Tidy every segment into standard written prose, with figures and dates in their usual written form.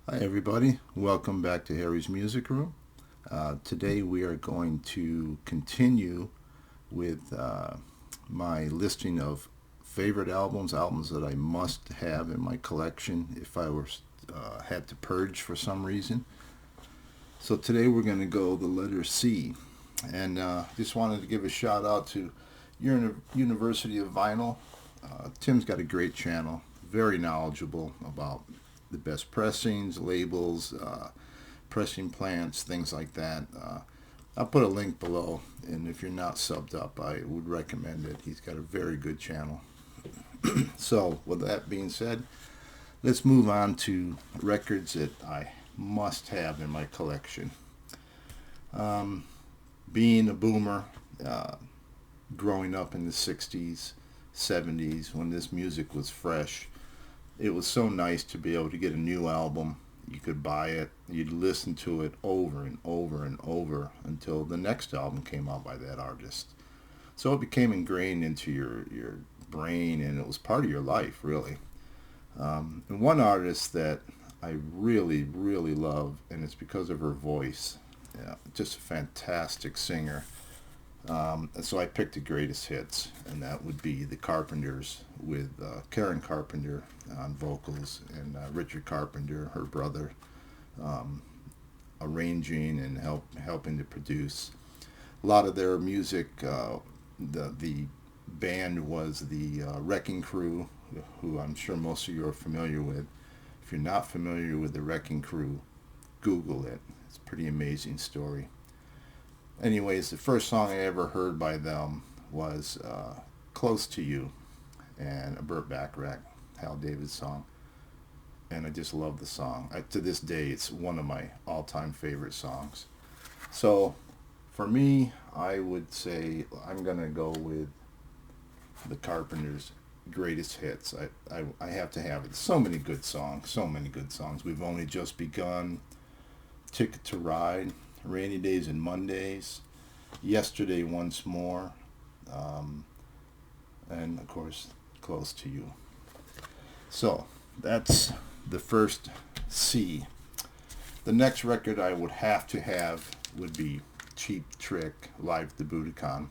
Hi everybody, welcome back to Harry's Music Room. Today we are going to continue with my listing of favorite albums that I must have in my collection if I were had to purge for some reason. So today we're going to go the letter C, and just wanted to give a shout out to University of Vinyl. Tim's got a great channel, very knowledgeable about the best pressings, labels, pressing plants, things like that. I'll put a link below, and if you're not subbed up, I would recommend it. He's got a very good channel. So, with that being said, let's move on to records that I must have in my collection. Being a boomer, growing up in the 60s, 70s, when this music was fresh, it was so nice to be able to get a new album. You could buy it, you'd listen to it over and over and over until the next album came out by that artist. So it became ingrained into your brain, and it was part of your life, really. And one artist that I really, really love, and it's because of her voice. Yeah, just a fantastic singer. And so I picked the greatest hits, and that would be the Carpenters with Karen Carpenter on vocals and Richard Carpenter, her brother, arranging and helping to produce. A lot of their music, the band was the Wrecking Crew, who I'm sure most of you are familiar with. If you're not familiar with the Wrecking Crew, Google it. It's a pretty amazing story. Anyways, the first song I ever heard by them was Close to You, and a Burt Bacharach, Hal David song. And I just love the song. To this day, it's one of my all-time favorite songs. So, for me, I would say I'm going to go with the Carpenters' greatest hits. I have to have it. So many good songs, so many good songs. We've Only Just Begun, Ticket to Ride, Rainy Days and Mondays, Yesterday Once More, and of course, Close to You. So that's the first C. The next record I would have to have would be Cheap Trick, Live at the Budokan.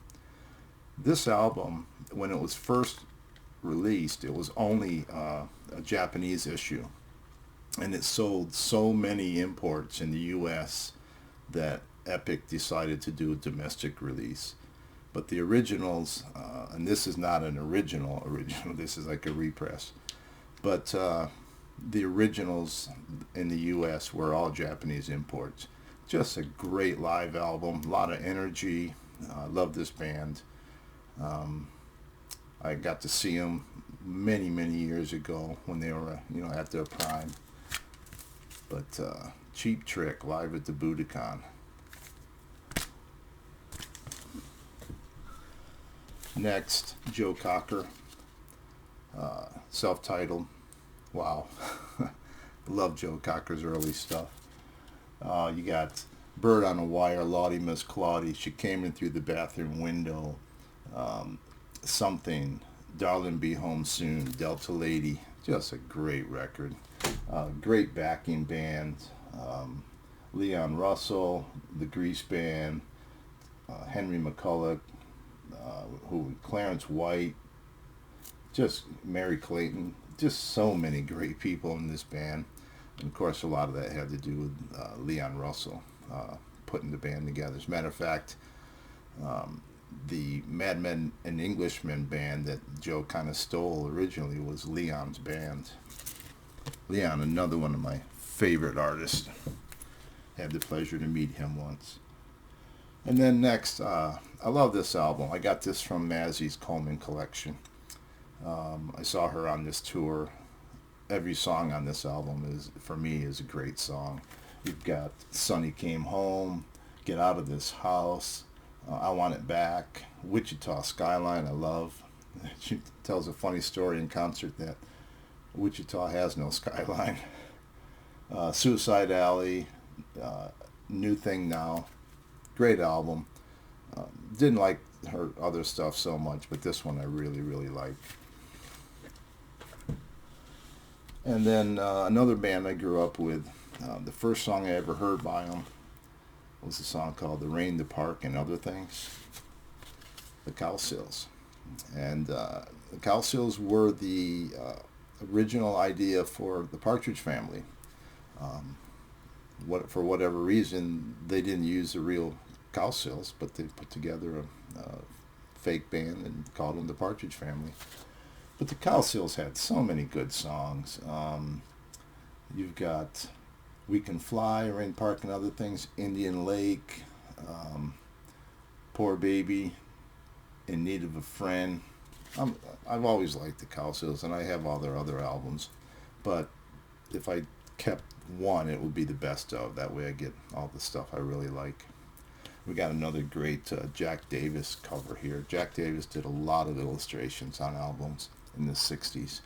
This album, when it was first released, it was only a Japanese issue, and it sold so many imports in the U.S. that Epic decided to do a domestic release. But the originals, and this is not an original, this is like a repress, but the originals in the U.S. were all Japanese imports. Just a great live album, a lot of energy. I love this band. I got to see them many, many years ago when they were, at their prime. But Cheap Trick, Live at the Budokan. Next, Joe Cocker, self-titled. Wow. Love Joe Cocker's early stuff. You got Bird on a Wire, Lottie Miss Claudie, She Came In Through the Bathroom Window, Something, Darling Be Home Soon, Delta Lady. Just a great record. Great backing band. Leon Russell, the Grease Band, Henry McCulloch, Clarence White, just Mary Clayton, just so many great people in this band. And of course, a lot of that had to do with Leon Russell putting the band together. As a matter of fact, the Madmen and Englishmen band that Joe kind of stole originally was Leon's band. Leon, another one of my favorite artists. Had the pleasure to meet him once. And then next, I love this album. I got this from Mazzy's Coleman collection. I saw her on this tour. Every song on this album for me, is a great song. You've got Sonny Came Home, Get Out of This House, I Want It Back, Wichita Skyline, I love. She tells a funny story in concert that Wichita has no skyline. Suicide Alley, New Thing Now. Great album. Didn't like her other stuff so much, but this one I really, really like. And then another band I grew up with, the first song I ever heard by them was a song called The Rain, the Park, and Other Things, the Cowsills. And the Cowsills were the original idea for the Partridge Family. For whatever reason, they didn't use the real Cowsills, but they put together a fake band and called them the Partridge Family. But the Cowsills had so many good songs. You've got We Can Fly, Rain Park and Other Things, Indian Lake, Poor Baby, In Need of a Friend. I've always liked the Cowsills, and I have all their other albums. But if I kept one, it would be the best of. That way I get all the stuff I really like. We got another great Jack Davis cover here. Jack Davis did a lot of illustrations on albums in the 60s,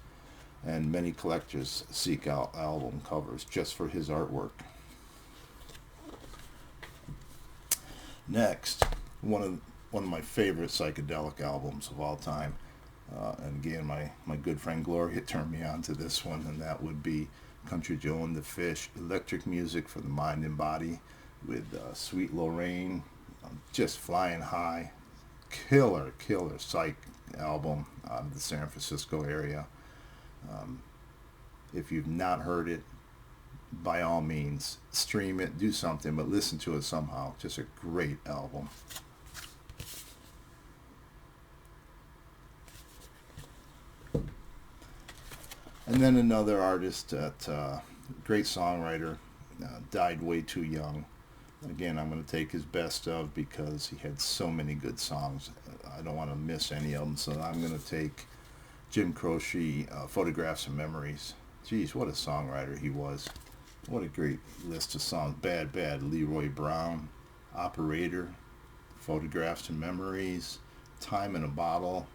and many collectors seek out album covers just for his artwork. Next, one of my favorite psychedelic albums of all time, and again my good friend Gloria turned me on to this one, and that would be Country Joe and the Fish, electric music for the mind and body, with Sweet Lorraine, just flying high. Killer psych album out of the San Francisco area. If you've not heard it, by all means, stream it, do something, but listen to it somehow. Just a great album. And then another artist that, great songwriter, died way too young. Again, I'm going to take his best of because he had so many good songs. I don't want to miss any of them, so I'm going to take Jim Croce, Photographs and Memories. Geez, what a songwriter he was. What a great list of songs. Bad, Leroy Brown, Operator, Photographs and Memories, Time in a Bottle,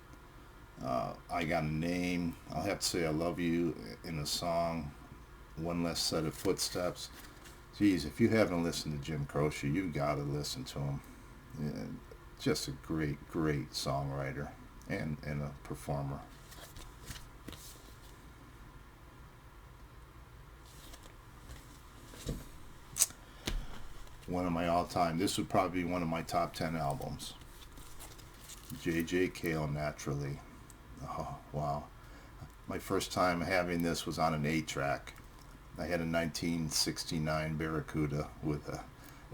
I Got a Name, I'll Have to Say I Love You in a Song, One Less Set of Footsteps. Geez, if you haven't listened to Jim Croce, you've got to listen to him. Yeah, just a great songwriter and a performer. One of my all-time, this would probably be one of my top 10 albums. J.J. Cale, Naturally. Oh, wow. My first time having this was on an 8-track. I had a 1969 Barracuda with a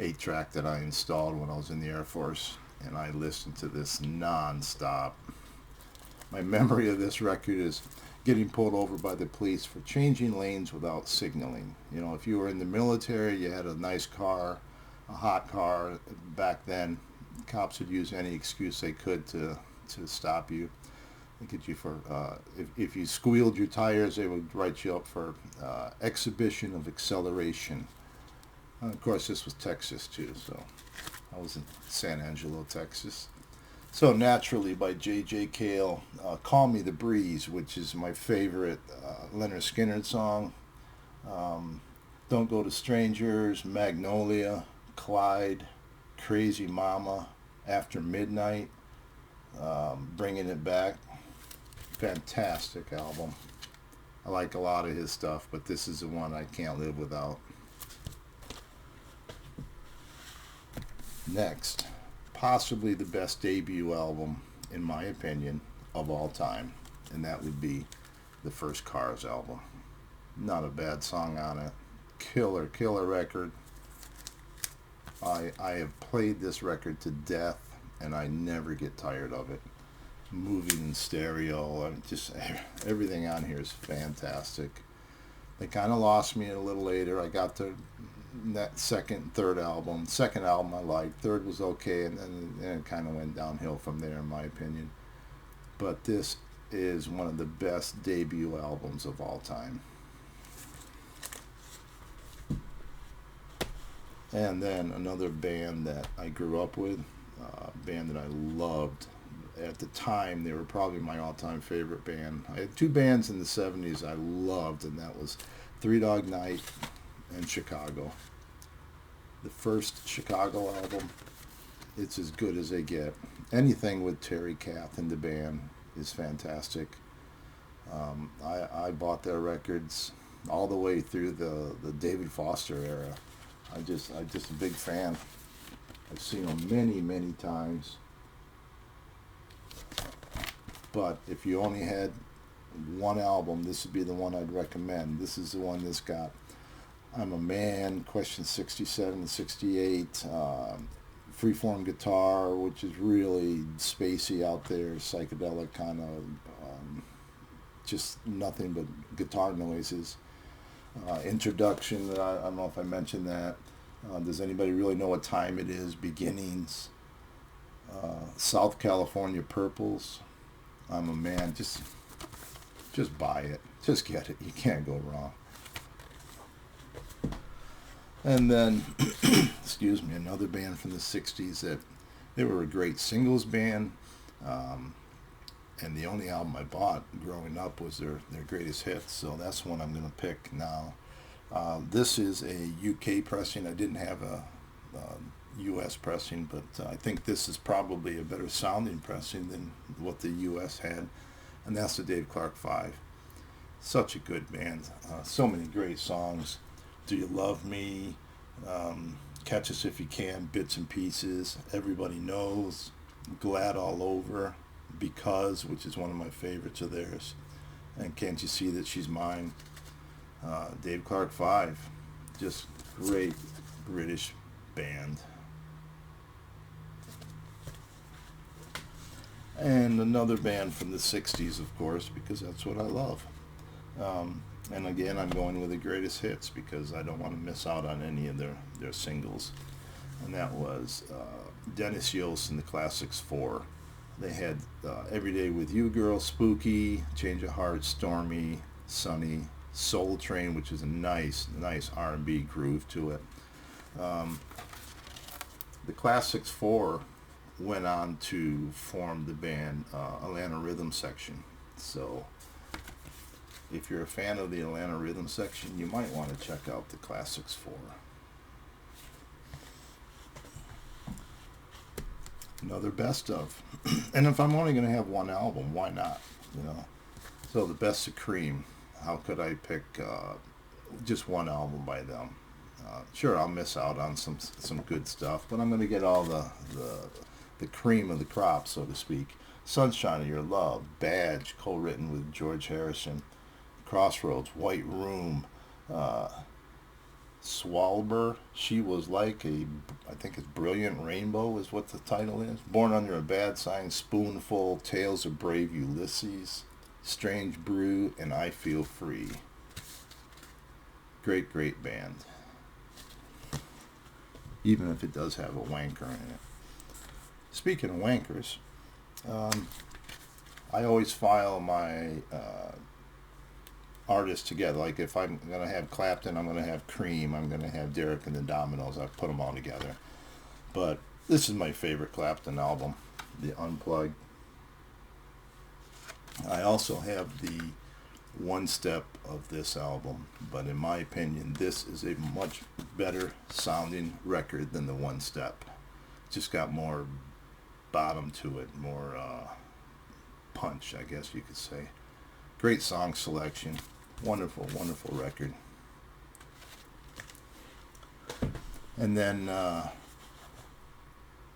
8-track that I installed when I was in the Air Force, and I listened to this non-stop. My memory of this record is getting pulled over by the police for changing lanes without signaling. You know, if you were in the military, you had a nice car, a hot car. Back then, cops would use any excuse they could to stop you. They get you for, if you squealed your tires, they would write you up for exhibition of acceleration. Of course, this was Texas too, so I was in San Angelo, Texas. So Naturally by J.J. Cale, Call Me the Breeze, which is my favorite Leonard Skinner song, Don't Go to Strangers, Magnolia, Clyde, Crazy Mama, After Midnight, Bringing It Back. Fantastic album. I like a lot of his stuff, but this is the one I can't live without. Next, possibly the best debut album, in my opinion, of all time, and that would be the first Cars album. Not a bad song on it. Killer record. I have played this record to death, and I never get tired of it. Moving in stereo, just everything on here is fantastic. They kind of lost me a little later. I got to that third album. Second album I liked. Third was okay, and then it kind of went downhill from there, in my opinion. But this is one of the best debut albums of all time. And then another band that I grew up with, a band that I loved. At the time, they were probably my all-time favorite band. I had two bands in the 70s I loved, and that was Three Dog Night and Chicago. The first Chicago album, it's as good as they get. Anything with Terry Kath in the band is fantastic. I bought their records all the way through the David Foster era. I'm just a big fan. I've seen them many times. But if you only had one album, this would be the one I'd recommend. This is the one that's got I'm a Man, Question 67, 68, freeform guitar, which is really spacey out there, psychedelic kind of, just nothing but guitar noises. Introduction, I don't know if I mentioned that. Does anybody really know what time it is? Beginnings. South California Purples. I'm a Man. Just buy it. Just get it. You can't go wrong. And then, excuse me, another band from the 60s that they were a great singles band. And the only album I bought growing up was their greatest hits. So that's one I'm going to pick now. This is a UK pressing. I didn't have a US pressing, but I think this is probably a better sounding pressing than what the US had. And that's the Dave Clark 5. Such a good band. So many great songs. Do You Love Me? Catch Us If You Can, Bits and Pieces. Everybody Knows. Glad All Over. Because, which is one of my favorites of theirs. And Can't You See That She's Mine? Dave Clark 5. Just great British band. And another band from the 60s, of course, because that's what I love. And again, I'm going with the greatest hits because I don't want to miss out on any of their singles. And that was Dennis Yost and the Classics 4. They had Every Day With You Girl, Spooky, Change of Heart, Stormy, Sunny, Soul Train, which is a nice R&B groove to it. The Classics 4 went on to form the band Atlanta Rhythm Section. So if you're a fan of the Atlanta Rhythm Section, you might want to check out the Classics 4. Another best of. And if I'm only going to have one album, why not? You know. So the Best of Cream. How could I pick just one album by them? Sure, I'll miss out on some good stuff, but I'm going to get all the cream of the crop, so to speak. Sunshine of Your Love, Badge, co-written with George Harrison. Crossroads, White Room, Swalber, She Was Like I think it's Brilliant Rainbow is what the title is. Born Under a Bad Sign, Spoonful, Tales of Brave Ulysses, Strange Brew, and I Feel Free. Great band. Even if it does have a wanker in it. Speaking of wankers, I always file my artists together. Like if I'm going to have Clapton, I'm going to have Cream, I'm going to have Derek and the Dominoes. I've put them all together. But this is my favorite Clapton album, the Unplugged. I also have the one step of this album, but in my opinion, this is a much better sounding record than the one step. Just got more bottom to it, more punch, I guess you could say. Great song selection. Wonderful record. And then,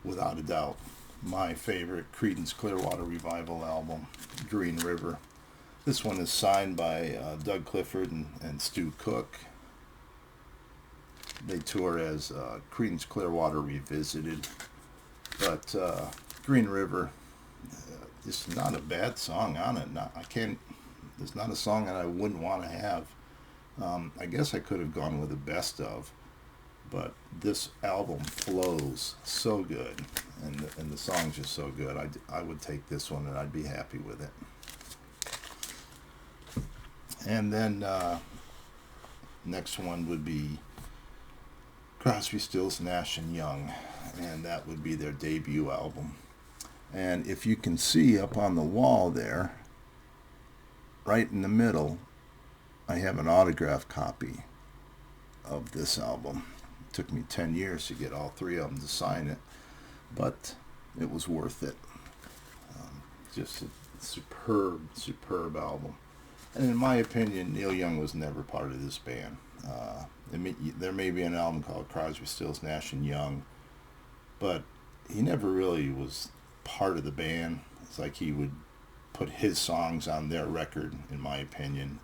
without a doubt, my favorite Creedence Clearwater Revival album, Green River. This one is signed by Doug Clifford and Stu Cook. They tour as Creedence Clearwater Revisited. But Green River, just not a bad song on it. There's not a song that I wouldn't want to have. I guess I could have gone with the best of, but this album flows so good, and the songs are so good. I would take this one and I'd be happy with it. And then next one would be Crosby, Stills, Nash and Young, and that would be their debut album. And if you can see up on the wall there, right in the middle, I have an autographed copy of this album. It took me 10 years to get all three of them to sign it, but it was worth it. Just a superb album. And in my opinion, Neil Young was never part of this band. There may be an album called Crosby, Stills, Nash and Young, but he never really was part of the band. It's like he would put his songs on their record, in my opinion.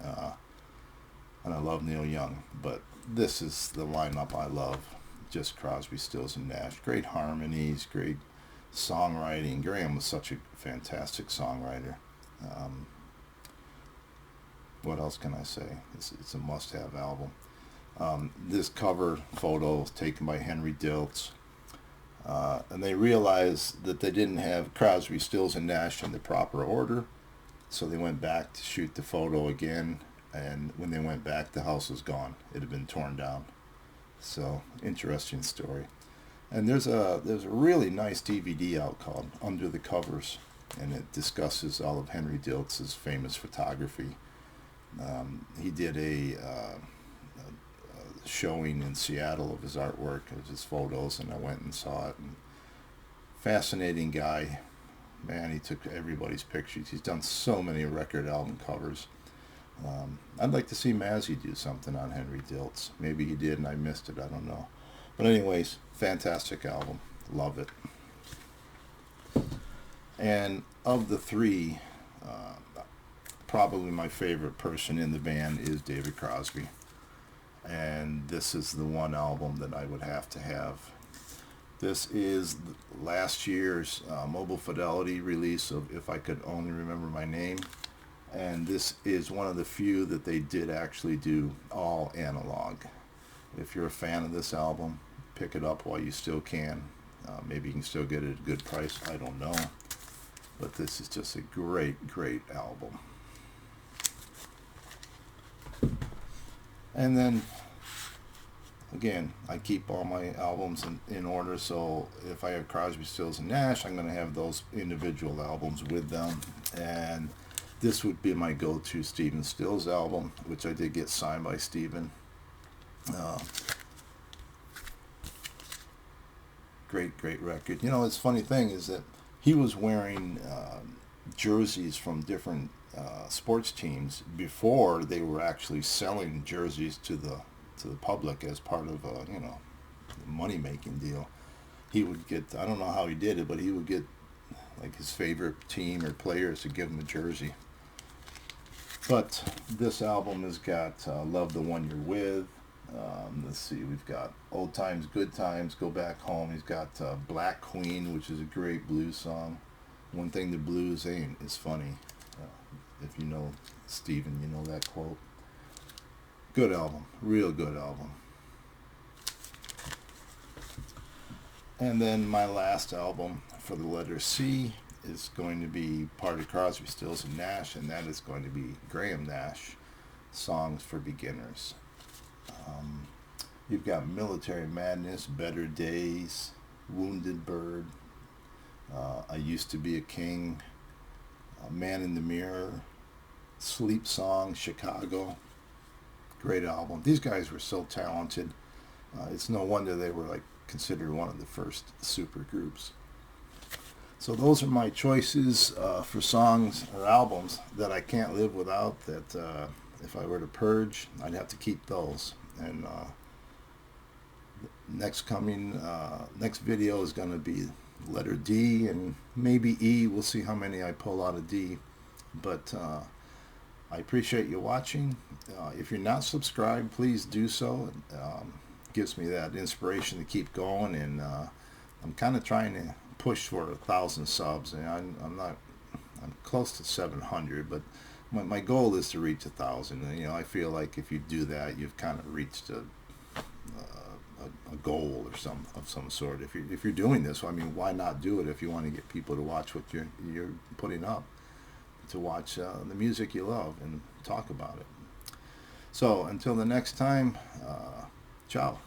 And I love Neil Young, but this is the lineup I love. Just Crosby, Stills, and Nash. Great harmonies, great songwriting. Graham was such a fantastic songwriter. What else can I say? It's a must-have album. This cover photo was taken by Henry Diltz. And they realized that they didn't have Crosby, Stills, and Nash in the proper order. So they went back to shoot the photo again. And when they went back, the house was gone. It had been torn down. So, interesting story. And there's a really nice DVD out called Under the Covers. And it discusses all of Henry Diltz's famous photography. He did a showing in Seattle of his artwork, of his photos, and I went and saw it. And fascinating guy. Man, he took everybody's pictures. He's done so many record album covers. I'd like to see Mazzy do something on Henry Diltz. Maybe he did and I missed it. I don't know. But anyways, fantastic album. Love it. And of the three, probably my favorite person in the band is David Crosby. And this is the one album that I would have to have. This is last year's Mobile Fidelity release of If I Could Only Remember My Name. And this is one of the few that they did actually do all analog. If you're a fan of this album, pick it up while you still can. Maybe you can still get it at a good price. I don't know. But this is just a great, great album. And then, again, I keep all my albums in order. So if I have Crosby, Stills, and Nash, I'm going to have those individual albums with them. And this would be my go-to Stephen Stills album, which I did get signed by Stephen. Great, great record. You know, it's funny thing is that he was wearing jerseys from different sports teams before they were actually selling jerseys to the public as part of a money-making deal. He would get, I don't know how he did it, but he would get like his favorite team or players to give him a jersey. But this album has got Love the One You're With. Let's see, we've got Old Times, Good Times, Go Back Home. He's got Black Queen, which is a great blues song. One Thing the Blues Ain't is Funny. If you know Stephen, you know that quote. Good album, real good album. And then my last album for the letter C is going to be part of Crosby, Stills, and Nash, and that is going to be Graham Nash, Songs for Beginners. You've got Military Madness, Better Days, Wounded Bird, I Used to Be a King, Man in the Mirror, Sleep Song, Chicago. Great album. These guys were so talented. It's no wonder they were considered one of the first super groups. So those are my choices for songs or albums that I can't live without, that if I were to purge, I'd have to keep those. And next video is going to be letter D and maybe E. We'll see how many I pull out of D. But I appreciate you watching. If you're not subscribed, please do so. It gives me that inspiration to keep going, and I'm kind of trying to push for 1,000 subs, and I'm close to 700, but my goal is to reach 1,000. And I feel like if you do that, you've kind of reached a goal or of some sort. If you're doing this, I mean, why not do it if you want to get people to watch what you're putting up, to watch the music you love and talk about it. So until the next time, ciao.